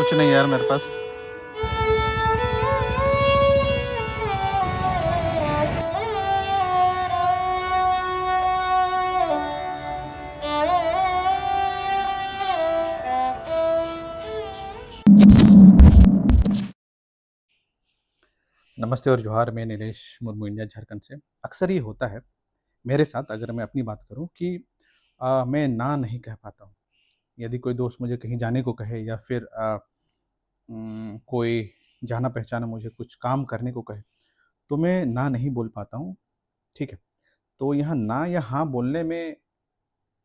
कुछ नहीं यार मेरे पास। नमस्ते और जोहार, मैं नीलेश मुर्मू, इंडिया झारखंड से। अक्सर ये होता है मेरे साथ, अगर मैं अपनी बात करूँ कि मैं ना नहीं कह पाता हूँ। यदि कोई दोस्त मुझे कहीं जाने को कहे या फिर कोई जाना पहचाना मुझे कुछ काम करने को कहे, तो मैं ना नहीं बोल पाता हूँ। ठीक है? तो यहाँ ना या हाँ बोलने में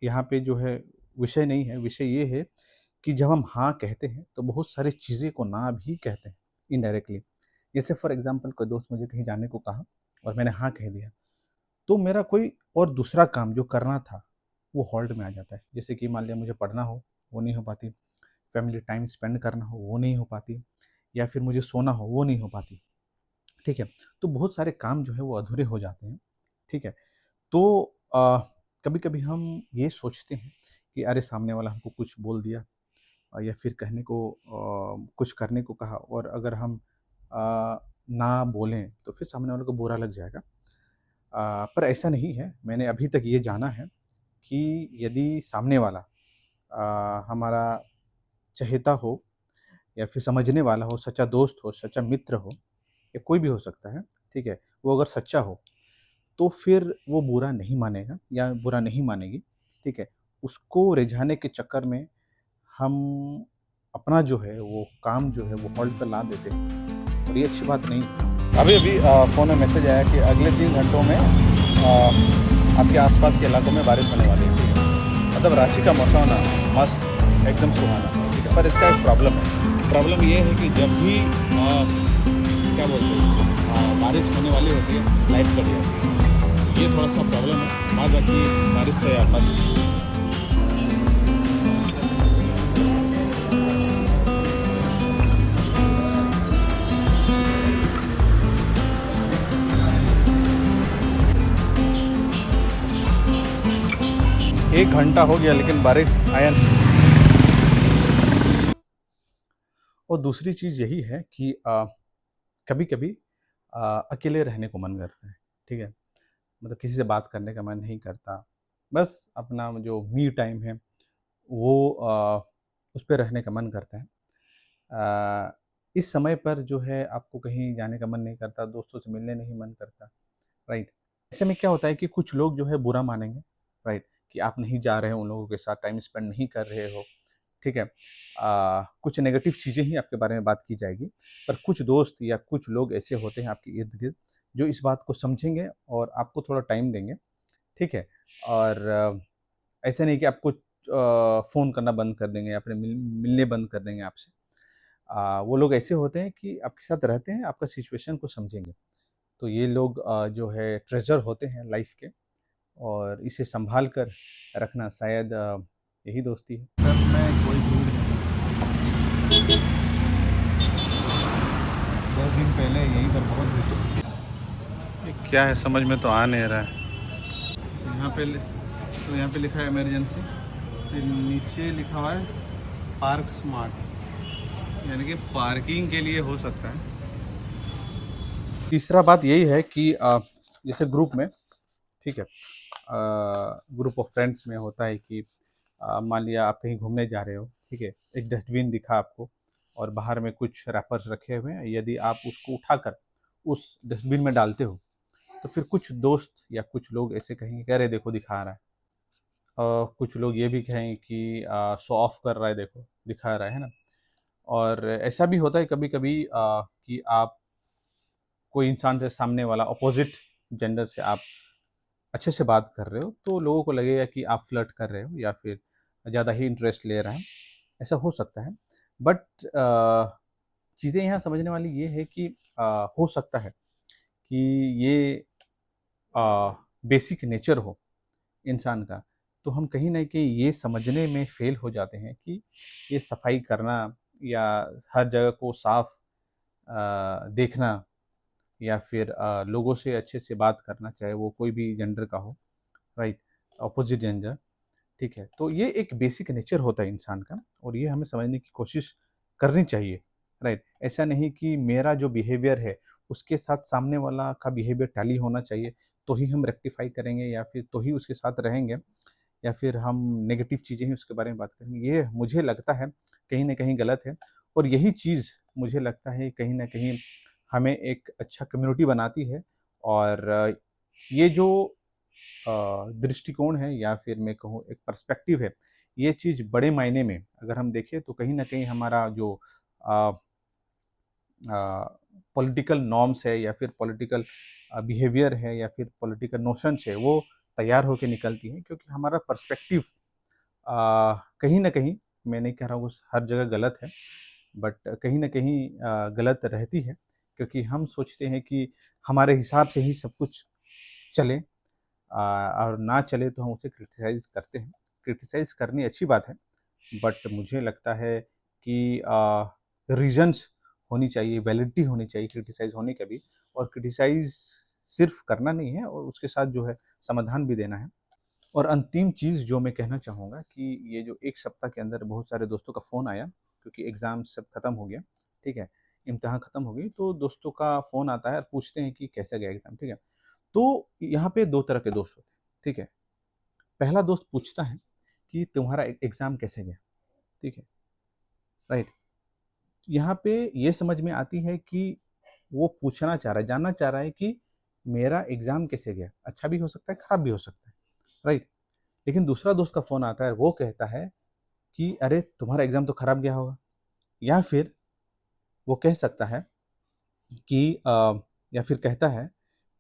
यहाँ पे जो है विषय नहीं है, विषय ये है कि जब हम हाँ कहते हैं तो बहुत सारी चीज़ें को ना भी कहते हैं इनडायरेक्टली। जैसे फॉर एग्ज़ाम्पल कोई दोस्त मुझे कहीं जाने को कहा और मैंने हाँ कह दिया, तो मेरा कोई और दूसरा काम जो करना था, वो होल्ड में आ जाता है। जैसे कि मान लिया मुझे पढ़ना हो, वो नहीं हो पाती, फैमिली टाइम स्पेंड करना हो, वो नहीं हो पाती, या फिर मुझे सोना हो, वो नहीं हो पाती। ठीक है? तो बहुत सारे काम जो है वो अधूरे हो जाते हैं। ठीक है? तो कभी-कभी हम ये सोचते हैं कि अरे सामने वाला हमको कुछ बोल दिया या फिर कहने को कुछ करने को कहा, और अगर हम ना बोलें तो फिर सामने वाले को बुरा लग जाएगा। पर ऐसा नहीं है। मैंने अभी तक ये जाना है कि यदि सामने वाला हमारा चहेता हो या फिर समझने वाला हो, सच्चा दोस्त हो, सच्चा मित्र हो, या कोई भी हो सकता है, ठीक है? वो अगर सच्चा हो, तो फिर वो बुरा नहीं मानेगा या बुरा नहीं मानेगी, ठीक है? उसको रिझाने के चक्कर में हम अपना जो है वो काम जो है वो होल्ड पे ला देते हैं, और ये अच्छी बात नहीं है। अभी-अभी फ़ोन में मैसेज आया कि अगले 3 घंटों में आपके आस-पास के इलाकों में बारिश होने वाली है, ठीक है? मतलब राशि का मौसम ना मस्त, एकदम सुहाना, ठीक है? पर इसका एक प्रॉब्लम है। प्रॉब्लम ये है कि जब भी क्या बोलते हैं बारिश होने वाली होती है, लाइट कट जाती है। ये थोड़ा-सा प्रॉब्लम है। बाद बाकी बारिश तो यार मस्त। 1 घंटा हो गया लेकिन बारिश आया नहीं। और दूसरी चीज़ यही है कि कभी-कभी अकेले रहने को मन करता है, ठीक है? मतलब किसी से बात करने का मन नहीं करता। बस अपना जो मी टाइम है वो उस पे रहने का मन करता है। इस समय पर जो है आपको कहीं जाने का मन नहीं करता, दोस्तों से मिलने नहीं मन करता, राइट? ऐसे में क्या होता है कि कुछ लोग जो है बुरा मानेंगे, राइट? कि आप नहीं जा रहे हो, उन लोगों के साथ टाइम स्पेंड नहीं कर रहे हो, ठीक है? कुछ नेगेटिव चीज़ें ही आपके बारे में बात की जाएगी, पर कुछ दोस्त या कुछ लोग ऐसे होते हैं आपके इर्द-गिर्द जो इस बात को समझेंगे और आपको थोड़ा टाइम देंगे, ठीक है? और ऐसा नहीं कि आपको फ़ोन करना बंद कर देंगे या फिर मिलने बंद कर देंगे आपसे। वो लोग ऐसे होते हैं कि आपके साथ रहते हैं, आपका सिचुएशन को समझेंगे। तो ये लोग जो है ट्रेज़र होते हैं लाइफ़ के, और इसे सँभाल कर रखना शायद यही दोस्ती है। सर मैं कोई भीड़ नहीं। 10 दिन पहले यहीं पर बहुत भीड़ थी। ये क्या है समझ में तो आ नहीं रहा है। यहाँ पे लिखा है इमरजेंसी, फिर नीचे लिखा हुआ है पार्क स्मार्ट, यानी कि पार्किंग के लिए हो सकता है। तीसरा बात यही है कि जैसे ग्रुप में, ठीक है, ग्रुप ऑफ फ्रेंड्स में होता है कि मान लिया आप कहीं घूमने जा रहे हो, ठीक है, एक डस्टबिन दिखा आपको और बाहर में कुछ रैपर्स रखे हुए हैं, यदि आप उसको उठाकर उस डस्टबिन में डालते हो, तो फिर कुछ दोस्त या कुछ लोग ऐसे कहेंगे कि अरे देखो दिखा रहा है। कुछ लोग ये भी कहें कि शो ऑफ कर रहा है, देखो दिखा रहा है ना। और ऐसा भी होता है कभी कभी कि आप कोई इंसान से, सामने वाला अपोजिट जेंडर से आप अच्छे से बात कर रहे हो, तो लोगों को लगेगा कि आप फ्लर्ट कर रहे हो या फिर ज़्यादा ही इंटरेस्ट ले रहा है, ऐसा हो सकता है। बट चीज़ें यहाँ समझने वाली ये है कि हो सकता है कि ये बेसिक नेचर हो इंसान का, तो हम कहीं न कहीं ये समझने में फ़ेल हो जाते हैं कि ये सफाई करना या हर जगह को साफ देखना, या फिर लोगों से अच्छे से बात करना, चाहे वो कोई भी जेंडर का हो, राइट? अपोज़िट जेंडर, ठीक है? तो ये एक बेसिक नेचर होता है इंसान का, और ये हमें समझने की कोशिश करनी चाहिए, राइट? ऐसा नहीं कि मेरा जो बिहेवियर है, उसके साथ सामने वाला का बिहेवियर टैली होना चाहिए, तो ही हम रेक्टिफ़ाई करेंगे या फिर तो ही उसके साथ रहेंगे या फिर हम नेगेटिव चीज़ें ही उसके बारे में बात करेंगे। ये मुझे लगता है कहीं न कहीं गलत है और यही चीज़ मुझे लगता है कहीं न कहीं हमें एक अच्छा कम्युनिटी बनाती है और ये जो दृष्टिकोण है या फिर मैं कहूँ एक पर्सपेक्टिव है, ये चीज़ बड़े मायने में अगर हम देखें तो कहीं न कहीं हमारा जो अ पॉलिटिकल नॉर्म्स है या फिर पॉलिटिकल बिहेवियर है या फिर पॉलिटिकल नोशंस है, वो तैयार होके निकलती हैं क्योंकि हमारा पर्सपेक्टिव कहीं न कहीं, मैं नहीं कह रहा हूँ हर जगह गलत है, बट कहीं न कहीं गलत रहती है क्योंकि हम सोचते हैं कि हमारे हिसाब से ही सब कुछ चले और ना चले तो हम उसे क्रिटिसाइज़ करते हैं। क्रिटिसाइज़ करनी अच्छी बात है, बट मुझे लगता है कि रीज़न्स होनी चाहिए, वैलिडिटी होनी चाहिए क्रिटिसाइज़ होने का भी और क्रिटिसाइज़ सिर्फ़ करना नहीं है और उसके साथ जो है समाधान भी देना है। और अंतिम चीज़ जो मैं कहना चाहूँगा कि ये जो 1 सप्ताह के अंदर बहुत सारे दोस्तों का फ़ोन आया क्योंकि एग्ज़ाम सब खत्म हो गया, ठीक है? इम्तिहान खत्म हो गई तो दोस्तों का फ़ोन आता है और पूछते हैं कि कैसा गया एग्ज़ाम, ठीक है? तो यहाँ पे 2 तरह के दोस्त होते हैं, ठीक है? पहला दोस्त पूछता है कि तुम्हारा एग्ज़ाम कैसे गया? ठीक है, राइट? यहाँ पे ये समझ में आती है कि वो पूछना चाह रहा है, जानना चाह रहा है कि मेरा एग्ज़ाम कैसे गया? अच्छा भी हो सकता है, खराब भी हो सकता है, राइट? लेकिन दूसरा दोस्त का फ़ोन आता है, वो कहता है कि अरे! तुम्हारा एग्ज़ाम तो खराब गया होगा या फिर वो कह सकता है कि या फिर कहता है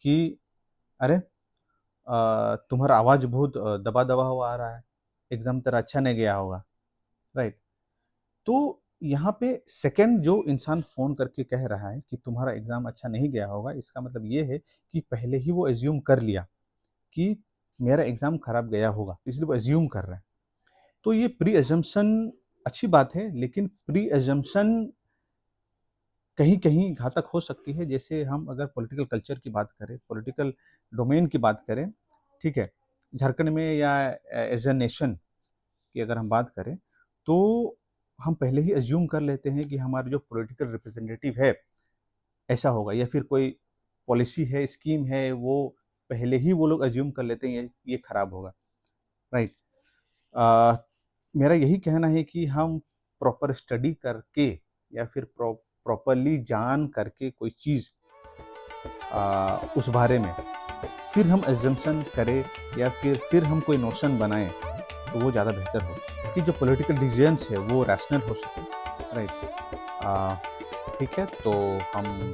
कि अरे! तुम्हारा आवाज़ बहुत दबा-दबा हुआ आ रहा है, एग्ज़ाम तेरा अच्छा नहीं गया होगा, राइट? तो यहाँ पे सेकंड जो इंसान फ़ोन करके कह रहा है कि तुम्हारा एग्ज़ाम अच्छा नहीं गया होगा, इसका मतलब ये है कि पहले ही वो अज़्यूम कर लिया कि मेरा एग्ज़ाम खराब गया होगा, इसलिए वो अज़्यूम कर रहा है। तो ये प्री अज़म्पशन अच्छी बात है, लेकिन प्री अज़म्पशन कहीं-कहीं घातक हो सकती है। जैसे हम अगर पॉलिटिकल कल्चर की बात करें, पॉलिटिकल डोमेन की बात करें, ठीक है? झारखंड में या एज़ अ नेशन की अगर हम बात करें, तो हम पहले ही अज़्यूम कर लेते हैं कि हमारा जो पॉलिटिकल रिप्रेजेंटेटिव है, ऐसा होगा या फिर कोई पॉलिसी है, स्कीम है, वो पहले ही वो लोग अज़्यूम कर लेते हैं ये खराब होगा, राइट? अ, मेरा यही कहना है कि हम प्रॉपर स्टडी करके या फिर प्रॉपरली जान करके कोई चीज़ उस बारे में फिर हम अज़म्पशन करें या फिर हम कोई नोशन बनाएँ, तो वो ज़्यादा बेहतर होगा कि जो पॉलिटिकल डिसीजंस है वो रैशनल हो सके, राइट? ठीक है, तो हम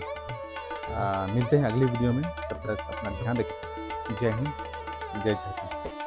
मिलते हैं अगली वीडियो में, तब तक अपना ध्यान रखें। जय हिंद, जय झारखंड।